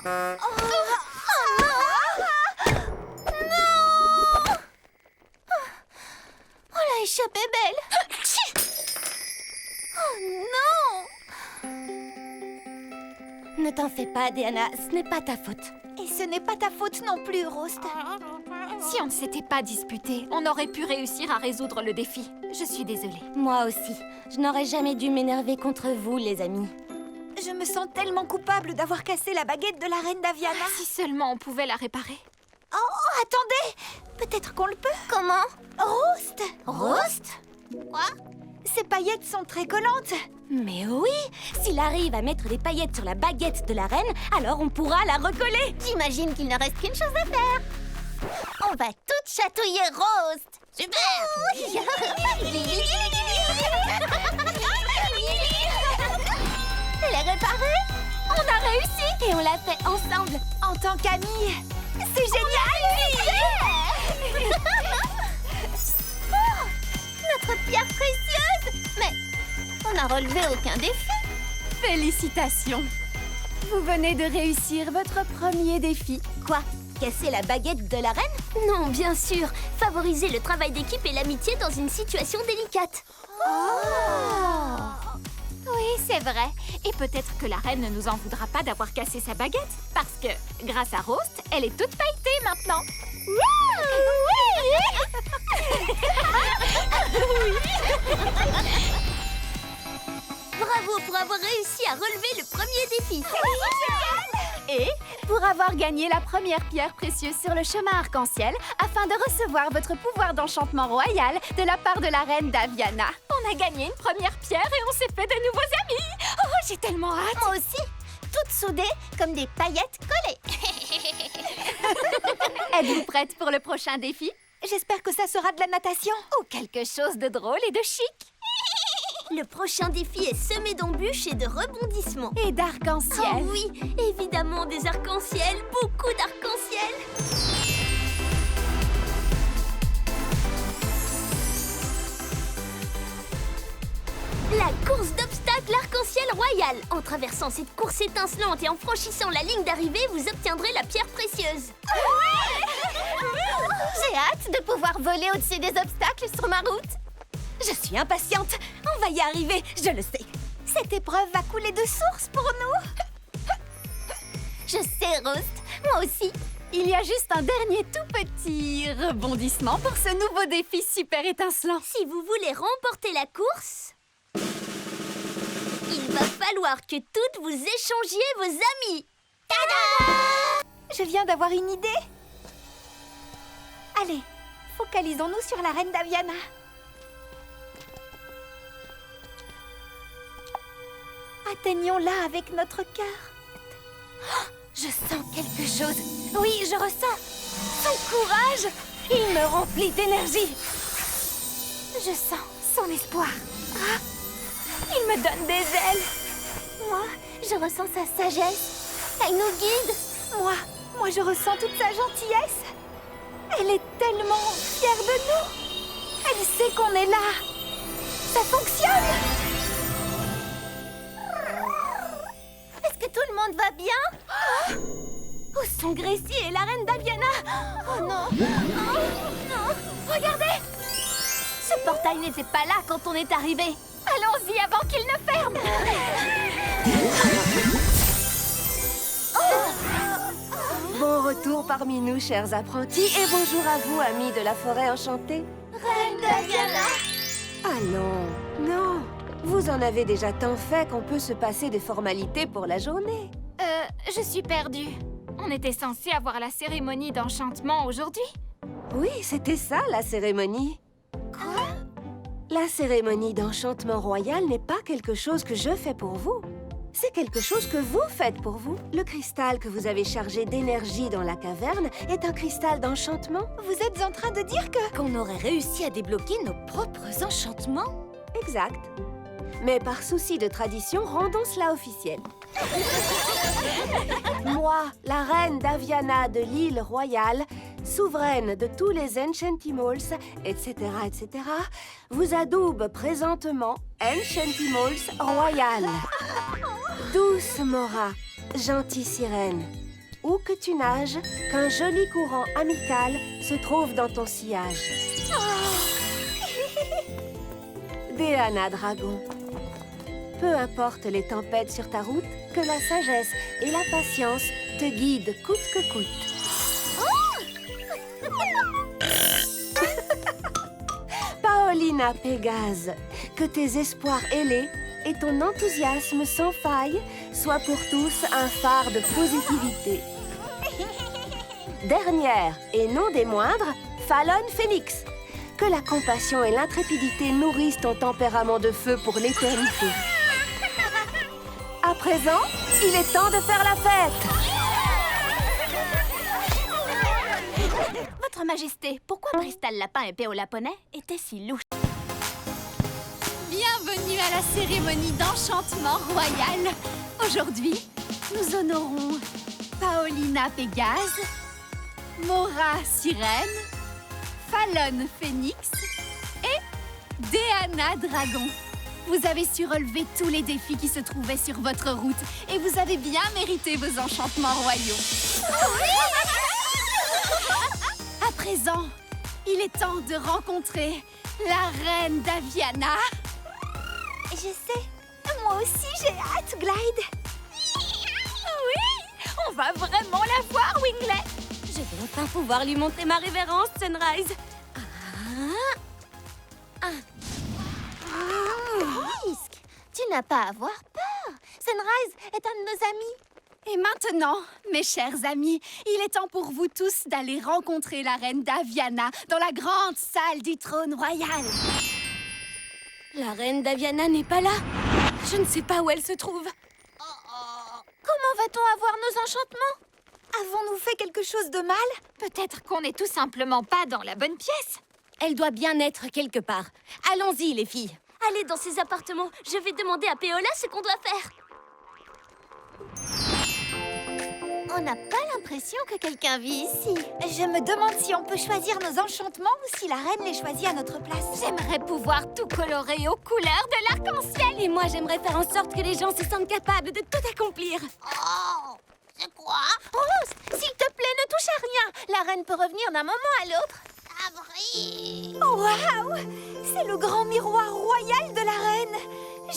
Oh, la échappée belle! Oh non! Ne t'en fais pas, Diana, ce n'est pas ta faute. Et ce n'est pas ta faute non plus, Roast. Si on ne s'était pas disputé, on aurait pu réussir à résoudre le défi. Je suis désolée. Moi aussi, je n'aurais jamais dû m'énerver contre vous, les amis. Je me sens tellement coupable d'avoir cassé la baguette de la reine d'Aviana. Si seulement on pouvait la réparer. Oh, attendez! Peut-être qu'on le peut. Comment? Roast! Roast? Quoi? Ces paillettes sont très collantes. Mais oui! S'il arrive à mettre des paillettes sur la baguette de la reine, alors on pourra la recoller! J'imagine qu'il ne reste qu'une chose à faire! On va toutes chatouiller Roast! Super! Elle est réparée! On a réussi! Et on l'a fait ensemble! En tant qu'amis, c'est génial! Oh, notre pierre précieuse! Mais on n'a relevé aucun défi! Félicitations! Vous venez de réussir votre premier défi. Quoi? Casser la baguette de la reine? Non, bien sûr! Favoriser le travail d'équipe et l'amitié dans une situation délicate! Oui, c'est vrai. Et peut-être que la reine ne nous en voudra pas d'avoir cassé sa baguette. Parce que, grâce à Roast, elle est toute pailletée maintenant. Bravo pour avoir réussi à relever le premier défi! Et pour avoir gagné la première pierre précieuse sur le chemin arc-en-ciel afin de recevoir votre pouvoir d'enchantement royal de la part de la reine d'Aviana. On a gagné une première pierre et on s'est fait de nouveaux amis. Oh, j'ai tellement hâte. Moi aussi! Toutes soudées comme des paillettes collées! Êtes-vous prête pour le prochain défi? J'espère que ça sera de la natation. Ou quelque chose de drôle et de chic. Le prochain défi est semé d'embûches et de rebondissements. Et d'arc-en-ciel. Oh oui, évidemment des arcs-en-ciel, beaucoup d'arcs-en-ciel. La course d'obstacles arc-en-ciel royal. En traversant cette course étincelante et en franchissant la ligne d'arrivée, vous obtiendrez la pierre précieuse. J'ai hâte de pouvoir voler au-dessus des obstacles sur ma route. Je suis impatiente. On va y arriver, je le sais. Cette épreuve va couler de source pour nous. Je sais, Roast. Moi aussi. Il y a juste un dernier tout petit rebondissement pour ce nouveau défi super étincelant. Si vous voulez remporter la course, il va falloir que toutes vous échangiez vos amis. Tada! Je viens d'avoir une idée. Allez, focalisons-nous sur la reine d'Aviana. Atteignons-la avec notre cœur. Oh, je sens quelque chose. Oui, je ressens son courage. Il me remplit d'énergie. Je sens son espoir. Ah, il me donne des ailes. Moi, je ressens sa sagesse. Elle nous guide. Moi, je ressens toute sa gentillesse. Elle est tellement fière de nous. Elle sait qu'on est là. Ça fonctionne. Est-ce que tout le monde va bien? Où sont Gracie et la reine d'Aviana? Oh non! Oh, non! Regardez! Ce portail n'était pas là quand on est arrivé. Allons-y avant qu'il ne ferme. Bon retour parmi nous, chers apprentis, et bonjour à vous, amis de la forêt enchantée. Reine d'Aviana! Allons, non, vous en avez déjà tant fait qu'on peut se passer des formalités pour la journée. Je suis perdue. On était censé avoir la cérémonie d'enchantement aujourd'hui. Oui, c'était ça, la cérémonie. Quoi? La cérémonie d'enchantement royal n'est pas quelque chose que je fais pour vous. C'est quelque chose que vous faites pour vous. Le cristal que vous avez chargé d'énergie dans la caverne est un cristal d'enchantement. Vous êtes en train de dire que... Qu'on aurait réussi à débloquer nos propres enchantements? Exact. Mais par souci de tradition, rendons cela officiel. Moi, la reine d'Aviana de l'île royale, souveraine de tous les Enchantimals, etc., vous adoube présentement Enchantimals royal. Douce Mora, gentille sirène, où que tu nages, qu'un joli courant amical se trouve dans ton sillage. Déanna Dragon. Peu importe les tempêtes sur ta route, que la sagesse et la patience te guident coûte que coûte. Paolina Pégase, que tes espoirs ailés et ton enthousiasme sans faille soient pour tous un phare de positivité. Dernière, et non des moindres, Fallon Phoenix. Que la compassion et l'intrépidité nourrissent ton tempérament de feu pour l'éternité. À présent, il est temps de faire la fête. Votre Majesté, pourquoi Crystal Lapin et Péola Poney étaient si louches? Bienvenue à la cérémonie d'enchantement royal. Aujourd'hui, nous honorons Paolina Pégase, Mora Sirène, Fallon Phoenix et Déanna Dragon. Vous avez su relever tous les défis qui se trouvaient sur votre route et vous avez bien mérité vos enchantements royaux. À présent, il est temps de rencontrer la reine d'Aviana. Je sais, moi aussi j'ai hâte, Glide. Oui, on va vraiment la voir, Winglet. Je vais enfin pouvoir lui montrer ma révérence, Sunrise. Risque, tu n'as pas à avoir peur. Sunrise est un de nos amis. Et maintenant, mes chers amis, il est temps pour vous tous d'aller rencontrer la reine d'Aviana dans la grande salle du trône royal. La reine d'Aviana n'est pas là. Je ne sais pas où elle se trouve. Comment va-t-on avoir nos enchantements? Avons-nous fait quelque chose de mal? Peut-être qu'on n'est tout simplement pas dans la bonne pièce. Elle doit bien être quelque part. Allons-y, les filles. Allez dans ses appartements. Je vais demander à Péola ce qu'on doit faire. On n'a pas l'impression que quelqu'un vit ici. Je me demande si on peut choisir nos enchantements ou si la reine les choisit à notre place. J'aimerais pouvoir tout colorer aux couleurs de l'arc-en-ciel. Et moi, j'aimerais faire en sorte que les gens se sentent capables de tout accomplir. Oh, c'est quoi? Rose, s'il te plaît, ne touche à rien. La reine peut revenir d'un moment à l'autre. Avril. Waouh! C'est le grand miroir royal de la reine.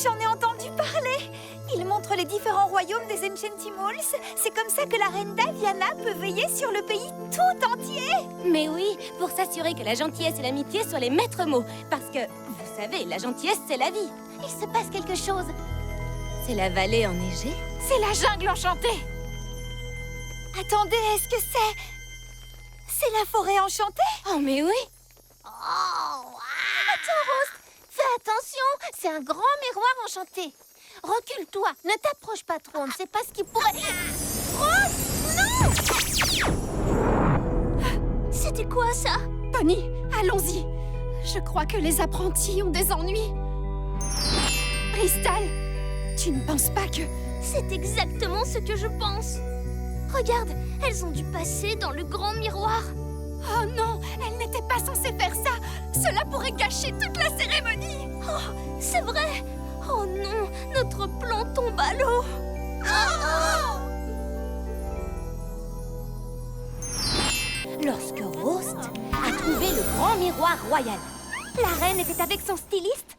J'en ai entendu parler. Il montre les différents royaumes des Enchantimals. C'est comme ça que la reine d'Aviana peut veiller sur le pays tout entier. Mais oui, pour s'assurer que la gentillesse et l'amitié soient les maîtres mots. Parce que, vous savez, la gentillesse, c'est la vie. Il se passe quelque chose. C'est la vallée enneigée. C'est la jungle enchantée. Attendez, est-ce que c'est... C'est la forêt enchantée? Oh, mais oui. Oh, attends, Rose, fais attention, c'est un grand miroir enchanté. Recule-toi, ne t'approche pas trop, on ne sait pas ce qui pourrait... Rose, non! C'était quoi ça? Bonnie, allons-y. Je crois que les apprentis ont des ennuis. Crystal, tu ne penses pas que... C'est exactement ce que je pense. Regarde, elles ont dû passer dans le grand miroir. Oh non, elles n'étaient pas censées faire ça. Cela pourrait gâcher toute la cérémonie. Oh, c'est vrai. Oh non, notre plan tombe à l'eau. Lorsque Rost a trouvé le grand miroir royal, la reine était avec son styliste.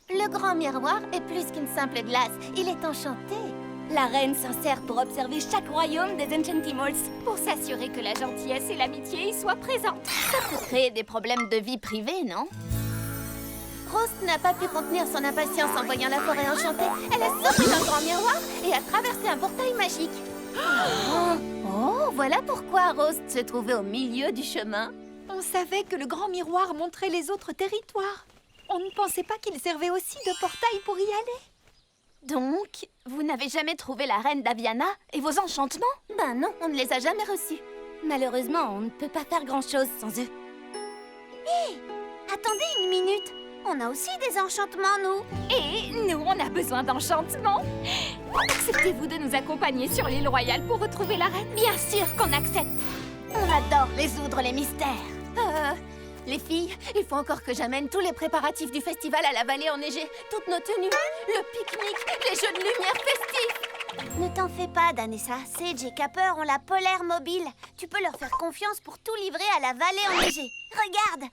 Le grand miroir est plus qu'une simple glace, il est enchanté. La reine s'en sert pour observer chaque royaume des Enchantimals. Pour s'assurer que la gentillesse et l'amitié y soient présentes. Ça peut créer des problèmes de vie privée, non? Rose n'a pas pu contenir son impatience en voyant la forêt enchantée. Elle a sauté dans le grand miroir et a traversé un portail magique. Oh, voilà pourquoi Rose se trouvait au milieu du chemin. On savait que le grand miroir montrait les autres territoires. On ne pensait pas qu'il servait aussi de portail pour y aller. Donc, vous n'avez jamais trouvé la reine d'Aviana et vos enchantements? Ben non, on ne les a jamais reçus. Malheureusement, on ne peut pas faire grand-chose sans eux. Hé, attendez une minute. On a aussi des enchantements, nous. Et nous, on a besoin d'enchantements. Acceptez-vous de nous accompagner sur l'île royale pour retrouver la reine? Bien sûr qu'on accepte. On adore résoudre les mystères. Les filles, il faut encore que j'amène tous les préparatifs du festival à la vallée enneigée. Toutes nos tenues, le pique-nique, les jeux de lumière festifs. Ne T'en fais pas, Danessa. Sage et Capper ont la polaire mobile. Tu peux leur faire confiance pour tout livrer à la vallée enneigée. Regarde.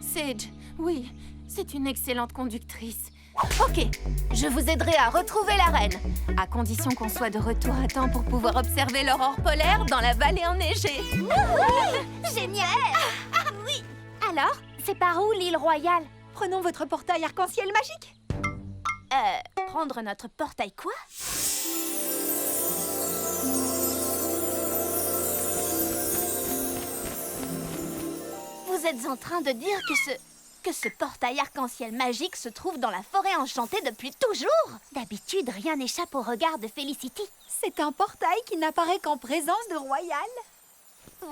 Sage, oui, c'est une excellente conductrice. Ok, je vous aiderai à retrouver la reine, à condition qu'on soit de retour à temps pour pouvoir observer l'aurore polaire dans la vallée enneigée. Génial. Oui. Alors, c'est par où l'île royale? Prenons votre portail arc-en-ciel magique. Prendre notre portail quoi? Vous êtes en train de dire que ce portail arc-en-ciel magique se trouve dans la forêt enchantée depuis toujours? D'habitude, rien n'échappe au regard de Felicity. C'est un portail qui n'apparaît qu'en présence de Royal.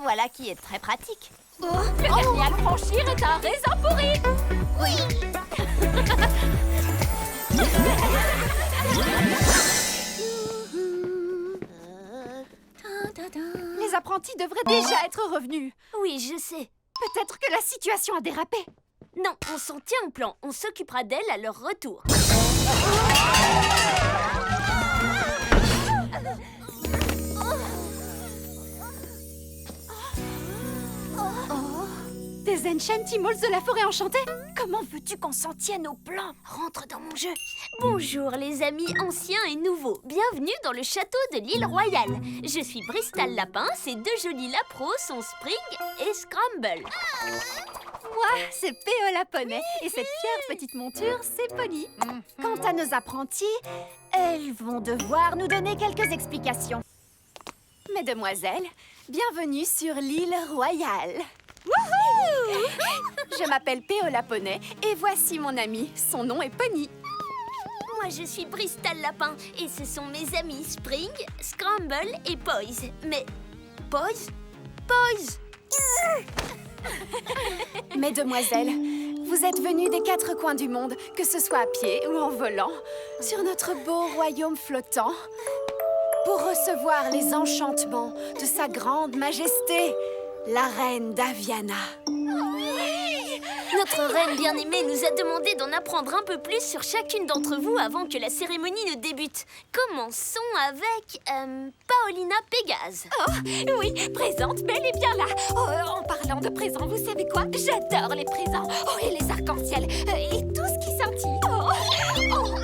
Voilà qui est très pratique. Le dernier à le franchir est un raisin pourri. Les apprentis devraient déjà être revenus. Oui, je sais. Peut-être que la situation a dérapé. Non, on s'en tient au plan. On s'occupera d'elle à leur retour. Des Enchantimals de la forêt enchantée? Comment veux-tu qu'on s'en tienne au plan? Rentre dans mon jeu. Bonjour les amis anciens et nouveaux. Bienvenue dans le château de l'île royale. Je suis Bristol Lapin, ces deux jolis lapros sont Spring et Scramble. Moi, c'est P.O. la poney. Et cette fière petite monture, c'est Polly. Quant à nos apprentis, elles vont devoir nous donner quelques explications. Mesdemoiselles, bienvenue sur l'île royale. Wouhou! Je m'appelle P.O. la poney et voici mon ami. Son nom est Pony. Moi je suis Bristol Lapin et ce sont mes amis Spring, Scramble et Poise. Mais... Poise? Mesdemoiselles, vous êtes venues des quatre coins du monde, que ce soit à pied ou en volant, sur notre beau royaume flottant, pour recevoir les enchantements de sa grande majesté, la reine d'Aviana. Notre reine bien-aimée nous a demandé d'en apprendre un peu plus sur chacune d'entre vous avant que la cérémonie ne débute. Commençons avec... Paolina Pégase. Oh, oui, présente, bel et bien là. Oh, en parlant de présents, vous savez quoi? J'adore les présents. Oh, et les arcs-en-ciel. Et tout ce qui scintille.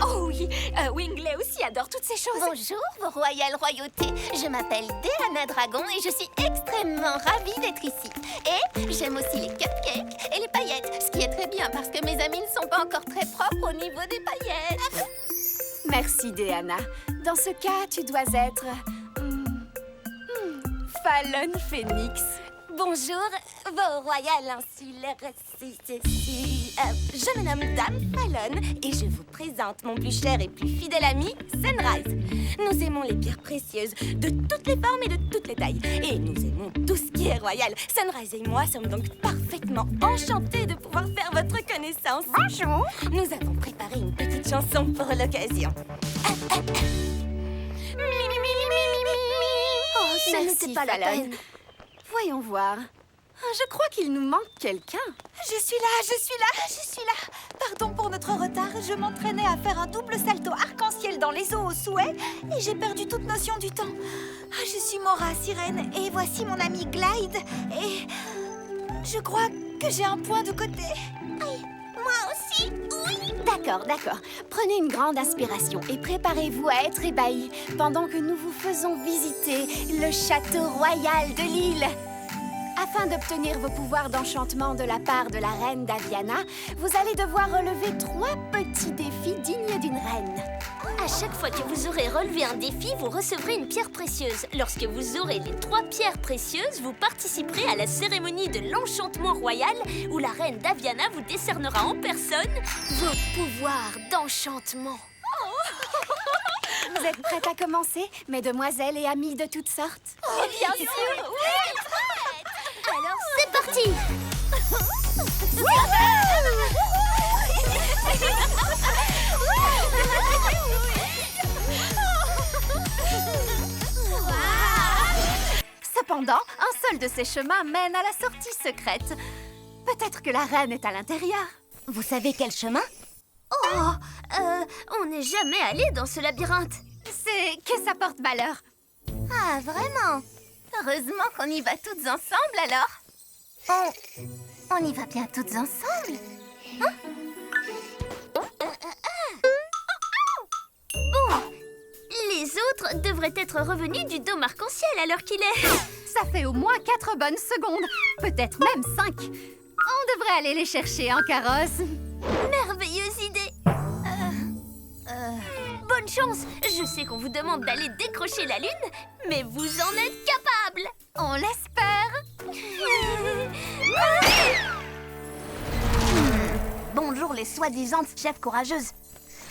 Oh oui. Wingley aussi adore toutes ces choses. Bonjour, vos royales royautés. Je m'appelle Deanna Dragon et je suis extrêmement ravie d'être ici. Et j'aime aussi les cupcakes et les paillettes, ce qui est très bien parce que mes amis ne sont pas encore très propres au niveau des paillettes. Merci, Deanna. Dans ce cas, tu dois être... Fallon Phoenix. Bonjour, vos royales insulaires. Je me nomme Dame Fallon et je vous présente mon plus cher et plus fidèle ami, Sunrise. Nous aimons les pierres précieuses de toutes les formes et de toutes les tailles. Et nous aimons tout ce qui est royal. Sunrise et moi sommes donc parfaitement enchantés de pouvoir faire votre connaissance. Bonjour. Nous avons préparé une petite chanson pour l'occasion. Oh, ce n'était pas la peine. Voyons voir. Je crois qu'il nous manque quelqu'un. Je suis là. Pardon pour notre retard, je m'entraînais à faire un double salto arc-en-ciel dans les eaux au souhait et j'ai perdu toute notion du temps. Je suis Mora, sirène, et voici mon ami Glide. Et je crois que j'ai un point de côté. Moi aussi, oui. D'accord. Prenez une grande inspiration et préparez-vous à être ébahis pendant que nous vous faisons visiter le château royal de l'île. Afin d'obtenir vos pouvoirs d'enchantement de la part de la reine d'Aviana, vous allez devoir relever 3 petits défis dignes d'une reine. À chaque fois que vous aurez relevé un défi, vous recevrez une pierre précieuse. Lorsque vous aurez les 3 pierres précieuses, vous participerez à la cérémonie de l'enchantement royal où la reine d'Aviana vous décernera en personne vos pouvoirs d'enchantement. Vous êtes prêtes à commencer, mesdemoiselles et amies de toutes sortes? Oh, bien sûr, oui. Alors, c'est parti. Cependant, un seul de ces chemins mène à la sortie secrète. Peut-être que la reine est à l'intérieur. Vous savez quel chemin? On n'est jamais allé dans ce labyrinthe. c'est que ça porte malheur. Ah, vraiment? Heureusement qu'on y va toutes ensemble, alors. On y va bien toutes ensemble? Hein? Bon, les autres devraient être revenus du dôme arc-en-ciel à l'heure qu'il est. Ça fait au moins 4 bonnes secondes, peut-être même 5. On devrait aller les chercher en carrosse. Merveilleuse idée. Bonne chance. Je sais qu'on vous demande d'aller décrocher la lune, mais vous en êtes capable. On l'espère. Bonjour les soi-disant chefs courageuses.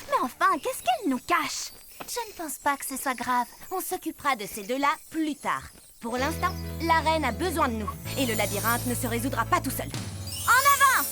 Mais enfin, qu'est-ce qu'elles nous cachent? Je ne pense pas que ce soit grave. On s'occupera de ces deux-là plus tard. Pour l'instant, la reine a besoin de nous. Et le labyrinthe ne se résoudra pas tout seul. En avant!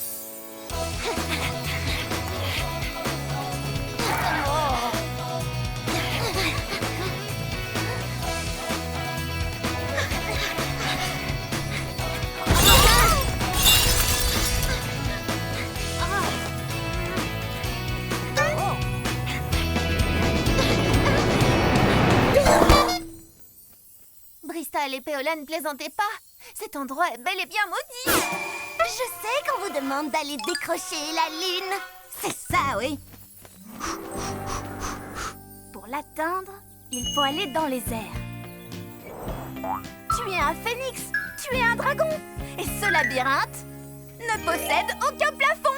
Bristol et Péola, ne plaisantez pas. Cet endroit est bel et bien maudit. Je sais qu'on vous demande d'aller décrocher la lune. C'est ça, oui. Pour l'atteindre, il faut aller dans les airs. Tu es un phénix, tu es un dragon. Et ce labyrinthe ne possède aucun plafond.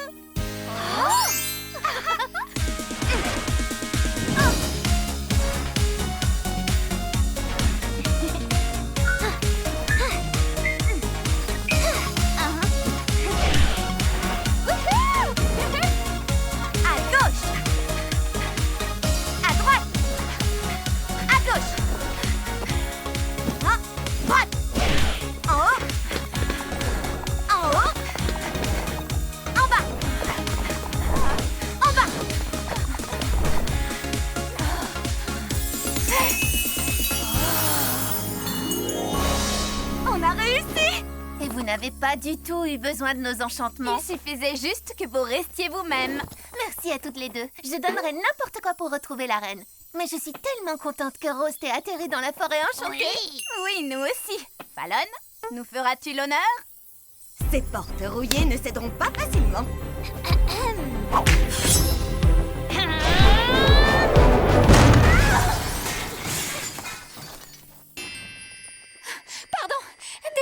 Vous n'avez pas du tout eu besoin de nos enchantements. Il suffisait juste que vous restiez vous-même. Merci à toutes les deux. Je donnerais n'importe quoi pour retrouver la reine. Mais je suis tellement contente que Rose t'ait atterri dans la forêt enchantée. Oui, nous aussi. Fallon, nous feras-tu l'honneur? Ces portes rouillées ne céderont pas facilement. Pardon,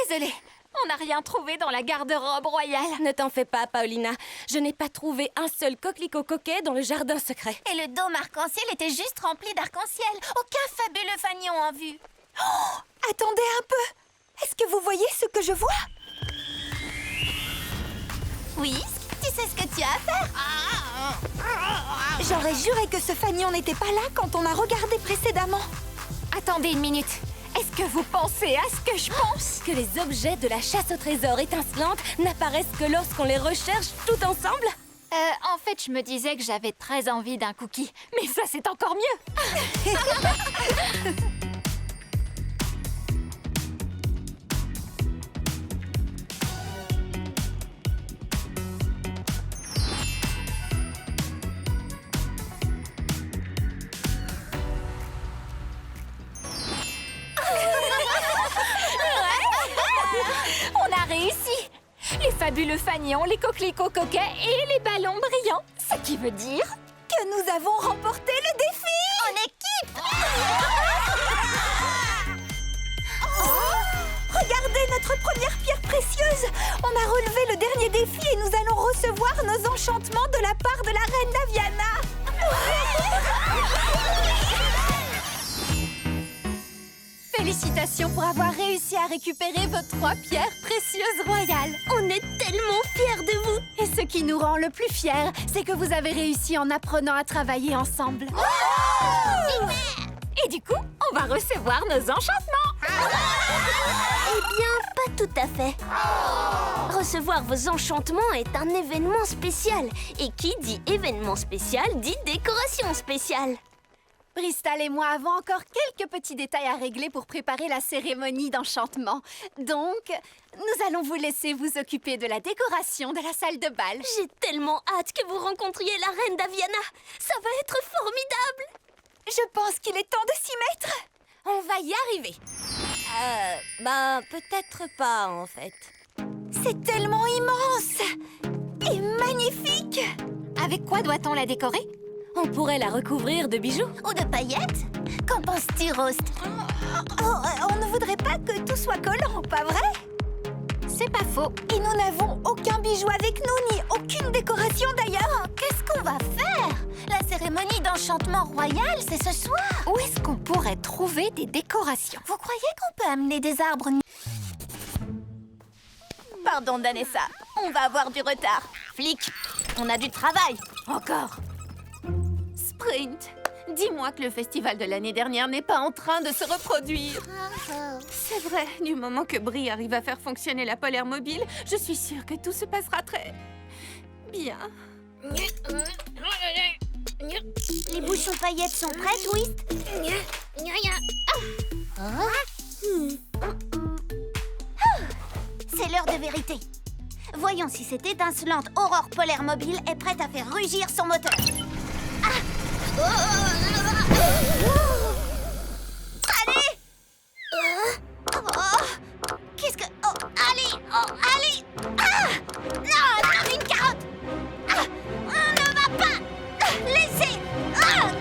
désolée. On n'a rien trouvé dans la garde-robe royale. Ne t'en fais pas, Paulina. Je n'ai pas trouvé un seul coquelicot coquet dans le jardin secret. Et le dôme arc-en-ciel était juste rempli d'arc-en-ciel. Aucun fabuleux fanion en vue. Oh, attendez un peu. Est-ce que vous voyez ce que je vois? Oui, tu sais ce que tu as à faire. J'aurais juré que ce fanion n'était pas là quand on a regardé précédemment. Attendez une minute. Est-ce que vous pensez à ce que je pense? Que les objets de la chasse au trésor étincelante n'apparaissent que lorsqu'on les recherche tout ensemble? En fait, je me disais que j'avais très envie d'un cookie. Mais ça, c'est encore mieux. On a réussi! Les fabuleux fanions, les coquelicots coquets et les ballons brillants. Ce qui veut dire que nous avons remporté le défi en équipe. Regardez notre première pierre précieuse. On a relevé le dernier défi et nous allons recevoir nos enchantements de la part de la reine Daviana. Félicitations pour avoir réussi à récupérer vos 3 pierres précieuses royales. On est tellement fiers de vous. Et ce qui nous rend le plus fiers, c'est que vous avez réussi en apprenant à travailler ensemble. Et du coup, on va recevoir nos enchantements. Eh bien, pas tout à fait. Recevoir vos enchantements est un événement spécial. Et qui dit événement spécial dit décoration spéciale. Bristol et moi avons encore quelques petits détails à régler pour préparer la cérémonie d'enchantement. Donc, nous allons vous laisser vous occuper de la décoration de la salle de bal. J'ai tellement hâte que vous rencontriez la reine Daviana. Ça va être formidable. Je pense qu'il est temps de s'y mettre. On va y arriver. Peut-être pas, en fait. C'est tellement immense et magnifique. Avec quoi doit-on la décorer? On pourrait la recouvrir de bijoux. Ou de paillettes? Qu'en penses-tu, Roast? On ne voudrait pas que tout soit collant, pas vrai? C'est pas faux. Et nous n'avons aucun bijou avec nous, ni aucune décoration d'ailleurs. Qu'est-ce qu'on va faire? La cérémonie d'enchantement royal, c'est ce soir. Où est-ce qu'on pourrait trouver des décorations? Vous croyez qu'on peut amener des arbres? Pardon, Danessa, on va avoir du retard. Flic, on a du travail. Encore. Sprint, dis-moi que le festival de l'année dernière n'est pas en train de se reproduire. C'est vrai, du moment que Brie arrive à faire fonctionner la polaire mobile, je suis sûre que tout se passera très bien. Les bouchons paillettes sont prêtes, Twist? C'est l'heure de vérité. Voyons si cette étincelante aurore polaire mobile est prête à faire rugir son moteur. Allez! Qu'est-ce que... allez! Allez! Non, une carotte! On ne va pas laisser...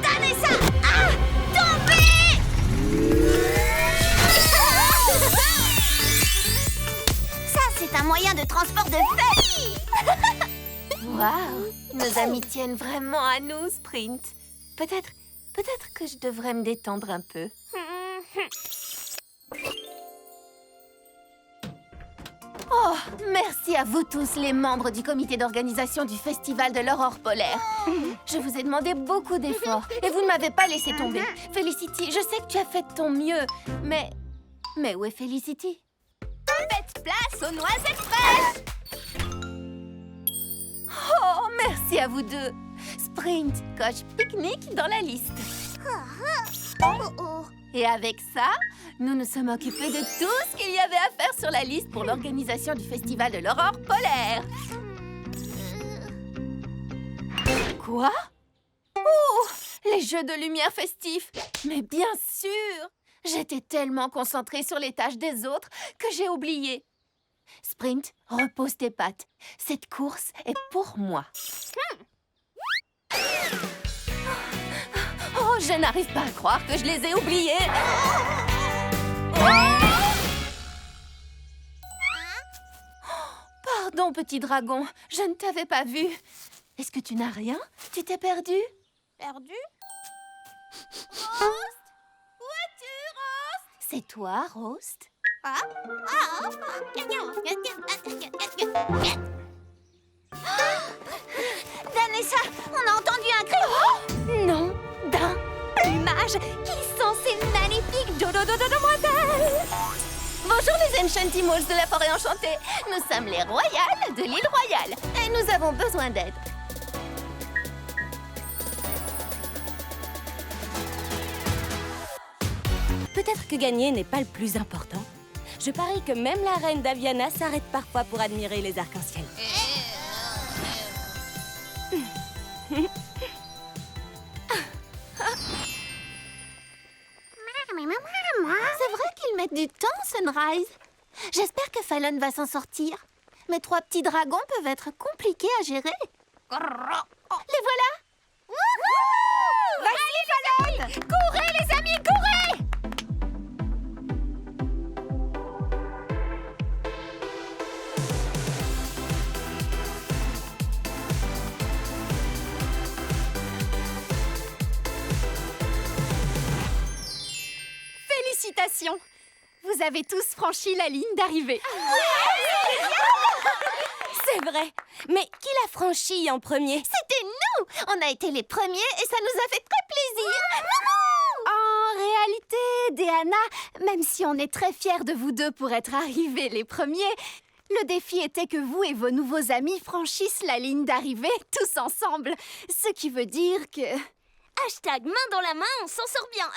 Danessa! Tombez! Ça, c'est un moyen de transport de fête! Waouh, nos amis tiennent vraiment à nous, Sprint. Peut-être que je devrais me détendre un peu. Oh, merci à vous tous, les membres du comité d'organisation du Festival de l'Aurore polaire. Je vous ai demandé beaucoup d'efforts et vous ne m'avez pas laissé tomber. Felicity, je sais que tu as fait de ton mieux, mais où est Felicity? Faites place aux noisettes fraîches! Oh, merci à vous deux. Sprint coche pique-nique dans la liste. Et avec ça, nous nous sommes occupés de tout ce qu'il y avait à faire sur la liste pour l'organisation du Festival de l'Aurore polaire. Quoi? Oh, les jeux de lumière festifs! Mais bien sûr! J'étais tellement concentrée sur les tâches des autres que j'ai oublié. Sprint, repose tes pattes. Cette course est pour moi. Oh, je n'arrive pas à croire que je les ai oubliés. Pardon, petit dragon, je ne t'avais pas vu. Est-ce que tu n'as rien? Tu t'es perdu? Perdu? C'est toi, Roast? Danessa, on a entendu un cri! Non, d'un plumage. Qui sont ces magnifiques dodo-dodo-demoiselles? Bonjour les Enchantimals de la forêt enchantée. Nous sommes les royales de l'île royale et nous avons besoin d'aide. Peut-être que gagner n'est pas le plus important. Je parie que même la reine d'Aviana s'arrête parfois pour admirer les arcs-en-ciel. C'est vrai qu'ils mettent du temps, Sunrise. J'espère que Fallon va s'en sortir. Mes 3 petits dragons peuvent être compliqués à gérer. Les voilà! Vas-y, Fallon! Courez, les amis, courez! Félicitations! Vous avez tous franchi la ligne d'arrivée. C'est vrai. Mais qui l'a franchi en premier? C'était nous! On a été les premiers et ça nous a fait très plaisir. En réalité, Diana, même si on est très fiers de vous deux pour être arrivés les premiers, le défi était que vous et vos nouveaux amis franchissent la ligne d'arrivée tous ensemble. Ce qui veut dire que... Hashtag main dans la main, on s'en sort bien.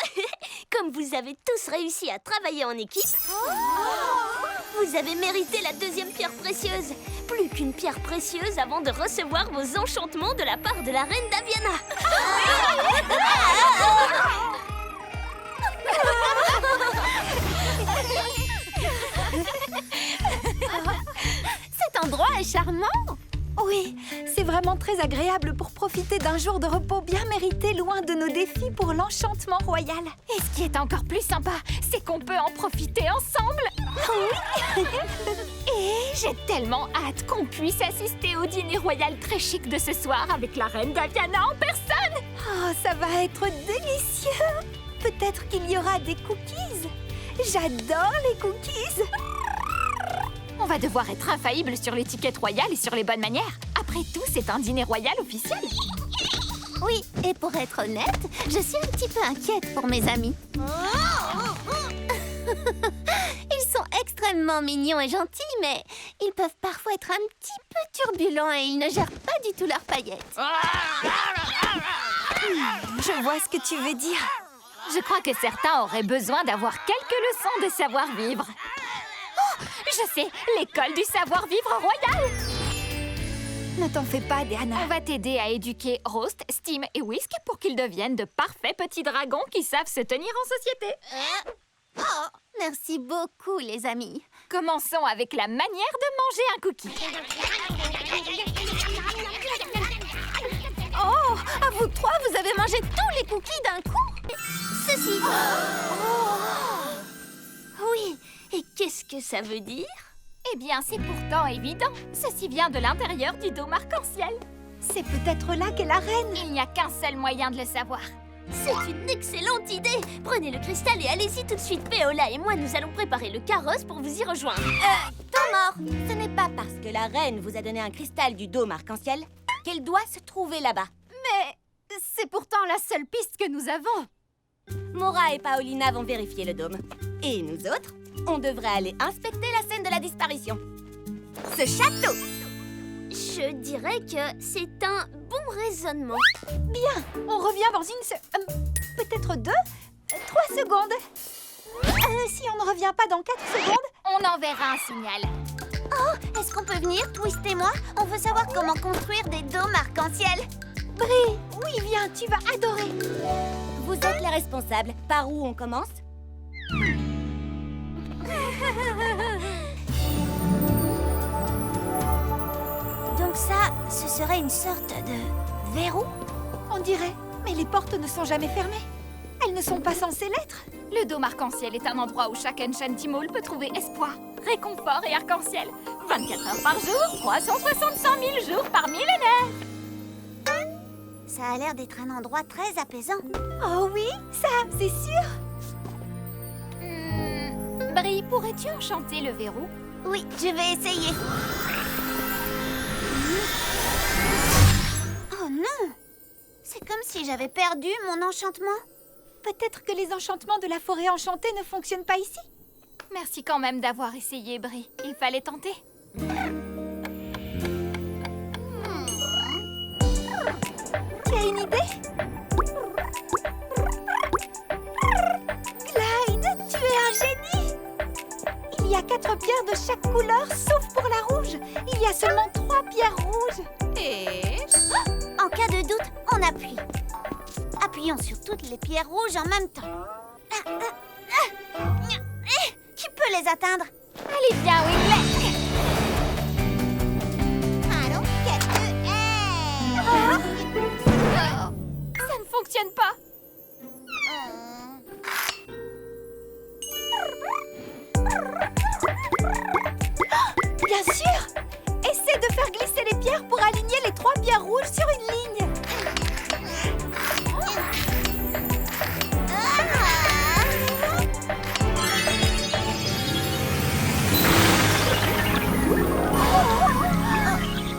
Comme vous avez tous réussi à travailler en équipe, Vous avez mérité la deuxième pierre précieuse. Plus qu'une pierre précieuse avant de recevoir vos enchantements de la part de la reine d'Aviana. Cet endroit est charmant. Oui, c'est vraiment très agréable pour profiter d'un jour de repos bien mérité loin de nos défis pour l'enchantement royal. Et ce qui est encore plus sympa, c'est qu'on peut en profiter ensemble. Oui. Et j'ai tellement hâte qu'on puisse assister au dîner royal très chic de ce soir avec la reine d'Aviana en personne. Oh, ça va être délicieux. Peut-être qu'il y aura des cookies. J'adore les cookies. On va devoir être infaillible sur l'étiquette royale et sur les bonnes manières. Après tout, c'est un dîner royal officiel. Oui, et pour être honnête, je suis un petit peu inquiète pour mes amis. Ils sont extrêmement mignons et gentils, mais ils peuvent parfois être un petit peu turbulents et ils ne gèrent pas du tout leurs paillettes. Je vois ce que tu veux dire. Je crois que certains auraient besoin d'avoir quelques leçons de savoir-vivre. Oh, je sais, l'école du savoir-vivre royal. Ne t'en fais pas, Diana. On va t'aider à éduquer Roast, Steam et Whisk pour qu'ils deviennent de parfaits petits dragons qui savent se tenir en société. Oh, merci beaucoup, les amis. Commençons avec la manière de manger un cookie. Oh, à vous trois, vous avez mangé tous les cookies d'un coup. Ceci. Oui, et qu'est-ce que ça veut dire? Eh bien, c'est pourtant évident. Ceci vient de l'intérieur du dôme arc-en-ciel. C'est peut-être là qu'est la reine. Il n'y a qu'un seul moyen de le savoir. C'est une excellente idée. Prenez le cristal et allez-y tout de suite. Péola et moi, nous allons préparer le carrosse pour vous y rejoindre. Temps mort. Ce n'est pas parce que la reine vous a donné un cristal du dôme arc-en-ciel qu'elle doit se trouver là-bas. Mais c'est pourtant la seule piste que nous avons. Mora et Paolina vont vérifier le dôme. Et nous autres, on devrait aller inspecter la scène de la disparition. Ce château! Je dirais que c'est un bon raisonnement. Bien, on revient dans peut-être 2, 3 secondes. Si on ne revient pas dans 4 secondes... On enverra un signal. Oh, est-ce qu'on peut venir, Twist et moi? On veut savoir comment construire des dômes arc-en-ciel. Brie, oui, viens, tu vas adorer. Vous êtes les responsables. Par où on commence? Donc ça, ce serait une sorte de verrou? On dirait, mais les portes ne sont jamais fermées. Elles ne sont pas censées l'être. Le dôme arc-en-ciel est un endroit où chaque Enchantimal peut trouver espoir, réconfort et arc-en-ciel. 24 heures par jour, 365 000 jours par millénaire. Ça a l'air d'être un endroit très apaisant. Oh oui, ça, c'est sûr. Brie, pourrais-tu enchanter le verrou? Oui, je vais essayer. Oh non! C'est comme si j'avais perdu mon enchantement. Peut-être que les enchantements de la forêt enchantée ne fonctionnent pas ici. Merci quand même d'avoir essayé, Brie. Il fallait tenter. Tu as une idée? Clyde, tu es un génie! Il y a 4 pierres de chaque couleur, sauf pour la rouge. Il y a seulement 3 pierres rouges. Et... En cas de doute, on appuie. Appuyons sur toutes les pierres rouges en même temps. Qui peut les atteindre? Allez, viens, Winglet. Allons, qu'est-ce que... Ça ne fonctionne pas.